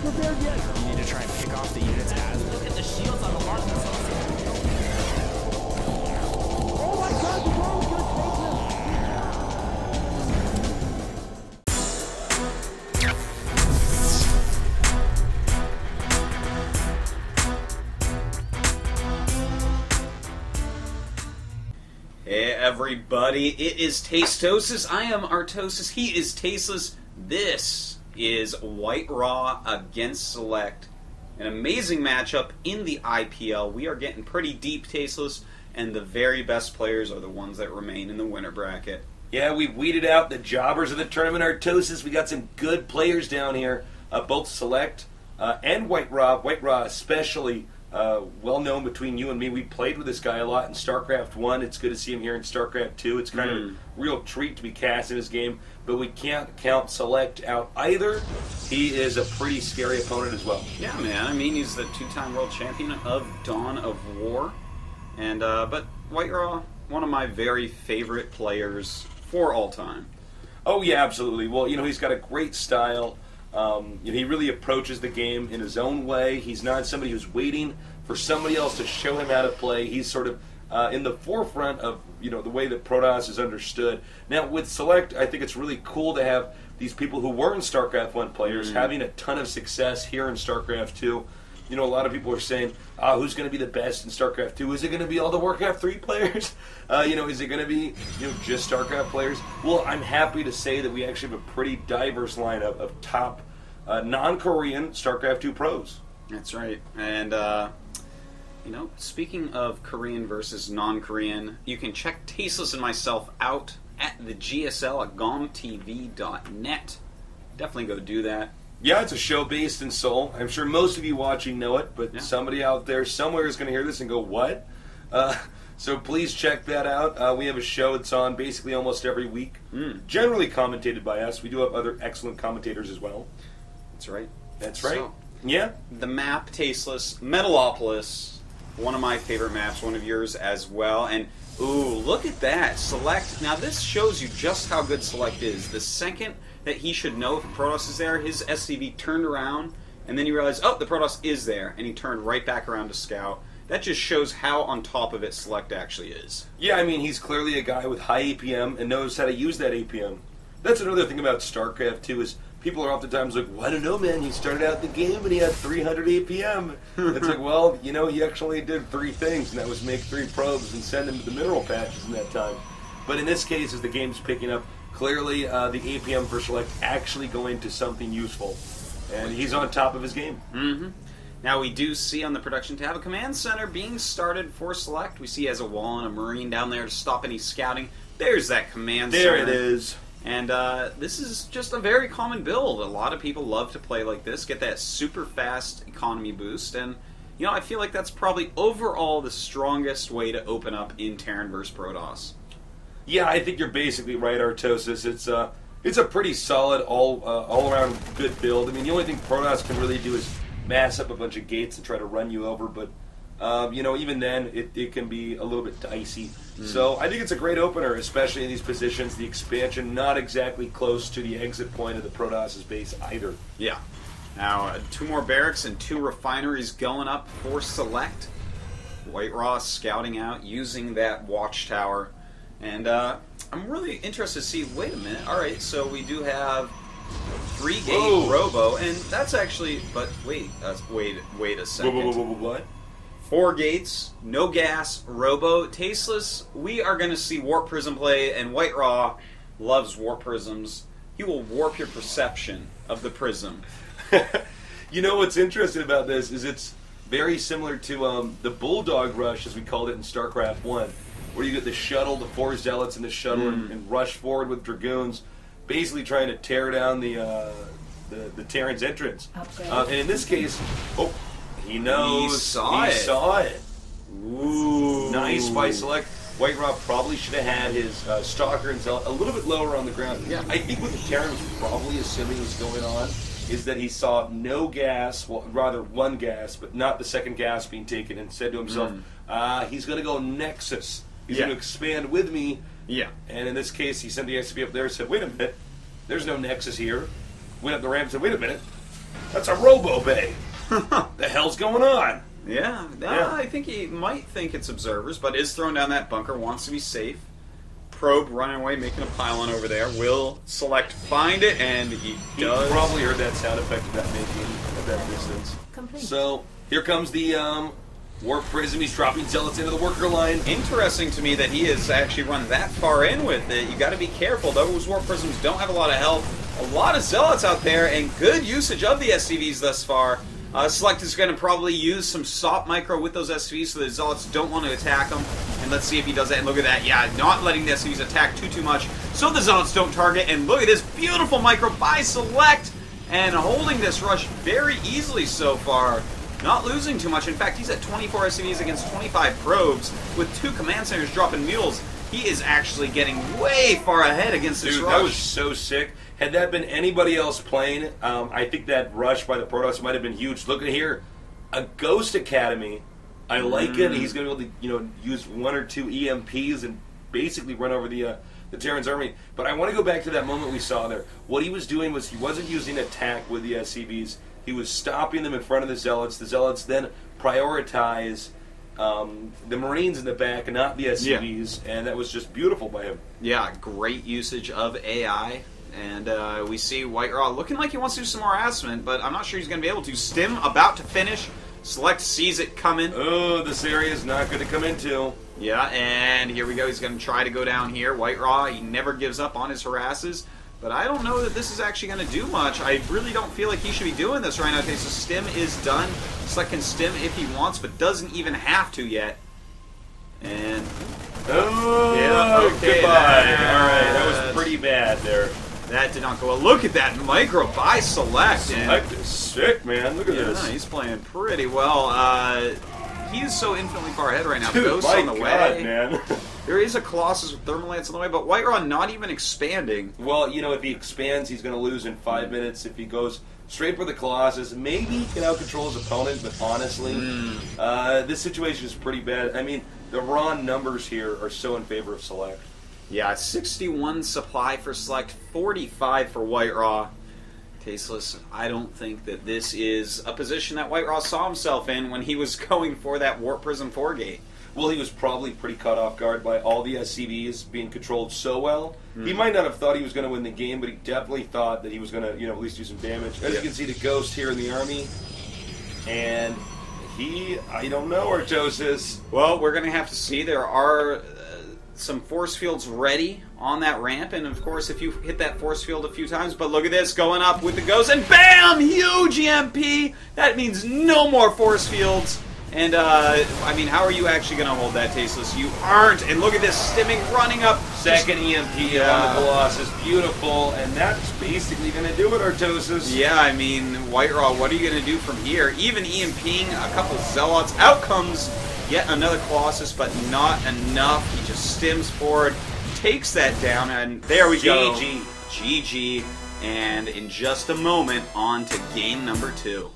prepared yet. You need to try and pick off the units as... Look at the shields on the mark. Oh my god, the world's gonna take Hey everybody, it is Tastosis. I am Artosis. He is Tasteless. This is White Raw against seleCT. An amazing matchup in the IPL. We are getting pretty deep, Tasteless, and the very best players are the ones that remain in the winner bracket. Yeah, we weeded out the jobbers of the tournament, Artosis. We got some good players down here, both seleCT and White Raw. White Raw especially well known between you and me. We played with this guy a lot in StarCraft 1. It's good to see him here in StarCraft 2. It's kind of a real treat to be cast in his game, but we can't count seleCT out either. He is a pretty scary opponent as well. Yeah, man. I mean, he's the two-time world champion of Dawn of War. And but White Raw, one of my very favorite players for all time. Oh, yeah, absolutely. Well, you know, he's got a great style. He really approaches the game in his own way. He's not somebody who's waiting for somebody else to show him how to play. He's sort of in the forefront of the way that Protoss is understood. Now with seleCT, I think it's really cool to have these people who were in StarCraft 1 players having a ton of success here in StarCraft 2. You know, a lot of people are saying, who's going to be the best in StarCraft 2? Is it going to be all the Warcraft 3 players? Is it going to be just StarCraft players? Well, I'm happy to say that we actually have a pretty diverse lineup of top non-Korean StarCraft 2 pros. That's right. And, speaking of Korean versus non-Korean, you can check Tasteless and myself out at the GSL at gomtv.net. Definitely go do that. Yeah, it's a show based in Seoul. I'm sure most of you watching know it, but somebody out there somewhere is going to hear this and go, what? So please check that out. We have a show that's on basically almost every week, generally commentated by us. We do have other excellent commentators as well. That's right. That's right. So, yeah. The map, Tasteless, Metalopolis, one of my favorite maps, one of yours as well. And, ooh, look at that. seleCT. Now, this shows you just how good seleCT is. The second that he should know if Protoss is there, his SCV turned around, and then he realized, oh, the Protoss is there, and he turned right back around to scout. That just shows how on top of it seleCT actually is. Yeah, I mean, he's clearly a guy with high APM and knows how to use that APM. That's another thing about StarCraft 2 is people are oftentimes like, well, I don't know, man, he started out the game and he had 300 APM. It's like, well, he actually did 3 things, and that was make 3 probes and send them to the mineral patches in that time. But in this case, as the game's picking up, clearly the APM for seleCT actually going to something useful. And he's on top of his game. Now we do see on the production tab a command center being started for seleCT. We see he has a wall and a marine down there to stop any scouting. There's that command center. There it is. And this is just a very common build. A lot of people love to play like this, get that super fast economy boost, and I feel like that's probably overall the strongest way to open up in Terran vs. Protoss. Yeah, I think you're basically right, Artosis. It's a pretty solid all around good build. I mean, the only thing Protoss can really do is mass up a bunch of gates and try to run you over, but even then it can be a little bit dicey. So I think it's a great opener, especially in these positions. The expansion not exactly close to the exit point of the Protoss's base either. Yeah. Now 2 more barracks and 2 refineries going up for seleCT. White Raw scouting out using that watchtower. And I'm really interested to see, wait a minute, alright, so we do have 3-gate robo, and that's actually, but wait a second. What? 4 gates, no gas, robo, tasteless. We are going to see Warp Prism play, and White Raw loves Warp Prisms. He will warp your perception of the prism. What's interesting about this is it's very similar to the Bulldog Rush, as we called it in StarCraft 1, where you get the shuttle, the 4 zealots in the shuttle, and rush forward with dragoons, basically trying to tear down the Terran's entrance. And in this case, he knows. He saw it. Ooh. Nice by seleCT. White Raw probably should have had his Stalker and Zealot a little bit lower on the ground. Yeah. I think what the Terran was probably assuming was going on is that he saw no gas, well, rather 1 gas, but not the 2nd gas being taken, and said to himself, he's going to go Nexus. He's going to expand with me. Yeah. And in this case, he sent the SCV up there and said, wait a minute, there's no Nexus here. Went up the ramp and said, wait a minute, That's a Robo-Bay. The hell's going on? Yeah, Yeah. I think he might think it's observers, but is thrown down that bunker, wants to be safe. Probe running away, making a pylon over there. Will select find it, and he does. He probably heard that sound effect of that making at that distance. Complete. So here comes the Warp Prism. He's dropping Zealots into the worker line. Interesting to me that he has actually run that far in with it. You got to be careful. Those Warp Prisms don't have a lot of health. A lot of Zealots out there, and good usage of the SCVs thus far. Select is going to probably use some SOP micro with those SCVs so the Zealots don't want to attack them. And let's see if he does that. And look at that. Yeah, not letting the SCVs attack too much so the Zealots don't target. And look at this beautiful micro by Select. And holding this rush very easily so far. Not losing too much. In fact, he's at 24 SCVs against 25 probes with 2 command centers dropping mules. He is actually getting way far ahead against this Dude, rush. that was so sick. Had that been anybody else playing, I think that rush by the Protoss might have been huge. Look at here, a Ghost Academy. I like it. He's going to be able to, use 1 or 2 EMPs and basically run over the Terran's army. But I want to go back to that moment we saw there. What he was doing was he wasn't using attack with the SCVs. He was stopping them in front of the Zealots. The Zealots then prioritize the Marines in the back, not the SCVs, and that was just beautiful by him. Yeah, great usage of AI. And we see White Raw looking like he wants to do some more harassment, but I'm not sure he's going to be able to. Stim about to finish. Select sees it coming. Oh, this area is not good to come into. Yeah, and here we go. He's going to try to go down here. White Raw, he never gives up on his harasses. But I don't know that this is actually going to do much. I really don't feel like he should be doing this right now. Okay, so Stim is done. Select can Stim if he wants, but doesn't even have to yet. And... oh, yeah, okay, goodbye. All right, that was pretty bad there. That did not go well. Look at that micro by Select. Select is sick, man. Look at Yeah, this. he's playing pretty well. He is so infinitely far ahead right now. Dude, Ghosts my on the God, way. man. There is a Colossus with Thermalance on the way, but White Raw not even expanding. Well, if he expands, he's going to lose in 5 minutes. If he goes straight for the Colossus, maybe he can out-control his opponent, but honestly, this situation is pretty bad. I mean, the raw numbers here are so in favor of Select. Yeah, 61 supply for Select, 45 for White Raw. Tasteless, I don't think that this is a position that White Raw saw himself in when he was going for that Warp Prism 4 gate. Well, he was probably pretty caught off guard by all the SCVs being controlled so well. He might not have thought he was going to win the game, but he definitely thought that he was going to, at least do some damage. As you can see, the Ghost here in the army, and I don't know, Artosis. Well, we're going to have to see. There are some force fields ready on that ramp, and of course if you hit that force field a few times, but look at this, going up with the Ghost, and BAM! Huge EMP! That means no more force fields. And, I mean, how are you actually going to hold that, Tasteless? You aren't! And look at this, stimming, running up. Second EMP on the Colossus, beautiful, and that's basically going to do it, Artosis. Yeah, I mean, White Raw, what are you going to do from here? Even EMPing a couple Zealots. Out comes yet another Colossus, but not enough. He just stims forward, takes that down, and there we go. GG. GG. And in just a moment, on to game number 2.